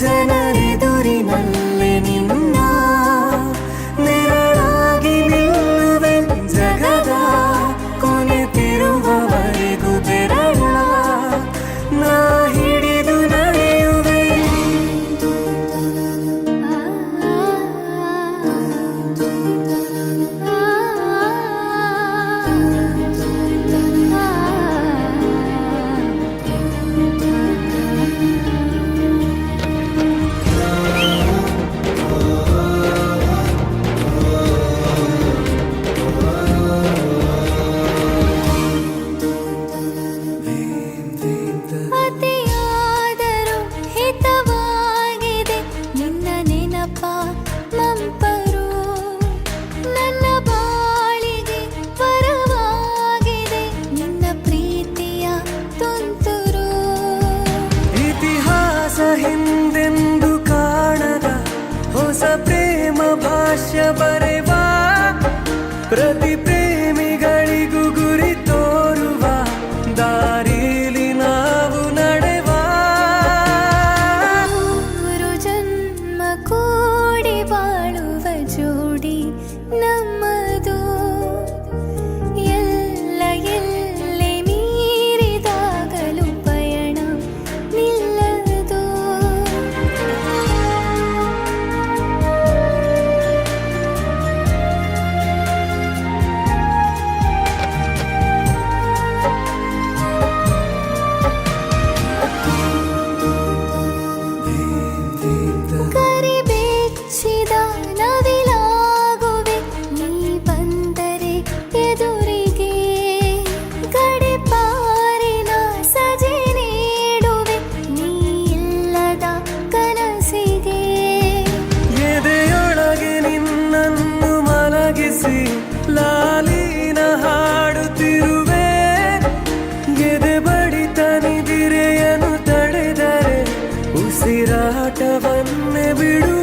ಜನರೆದುರಿನಲ್ಲಿ ನಿನ್ನ ನೆರಳಾಗಿ ನಿಲ್ಲುವೆ ಜಗದ ಕೊನೆತಿರುವವರೆಗೂ ಬೆರಳ ನಾ ಹಿಡಿದು ನಡೆಯುವೆ. ಅತಿಯಾದರೂ ಹಿತವಾಗಿದೆ ನಿನ್ನ ನೆನಪ ಮಂಪರು, ನನ್ನ ಬಾಳಿಗೆ ವರವಾಗಿದೆ ನಿನ್ನ ಪ್ರೀತಿಯ ತುಂತುರು. ಇತಿಹಾಸ ಹಿಂದೆಂದು ಕಾಣದ ಹೊಸ ಪ್ರೇಮ ಭಾಷ್ಯ ಬರೆವಾ ಪ್ರತಿ ಪ್ರೇಮಿಗಳಿಗೂ ಗುರಿ ತೋರುವ ದಾರಿಲಿ ನಾವು ನಡೆವಾ. ಮೂರು ಜನ್ಮ ಕೂಡಿ ಬಾಳುವ ಜೋಡಿ ನಮ್ಮದು, ಎಲ್ಲ ಎಲ್ಲೆ ಮೀರಿದಾಗಲೂ ಪಯಣ ನಿಲ್ಲದು. ಕರಿಬೆಚ್ಚಿದ ನವಿಲಾಗುವೆ ನೀ ಬಂದರೆ ಎದುರಿಗೆ, ಗಡಿಪಾರಿನ ಸಜೆ ನೀಡುವೆ ನೀ ಇಲ್ಲದ ಕನಸಿಗೆ. ಎದೆಯೊಳಗೆ ನಿನ್ನನ್ನು ಮಲಗಿಸಿ ಲಾಲಿನ ಹಾಡುತ್ತಿರುವೆ. ಎದೆ ಬಡಿತ ನಿದಿರೆಯನ್ನು ತಡೆದರೆ ಉಸಿರಾಟವನ್ನೇ ಬಿಡು.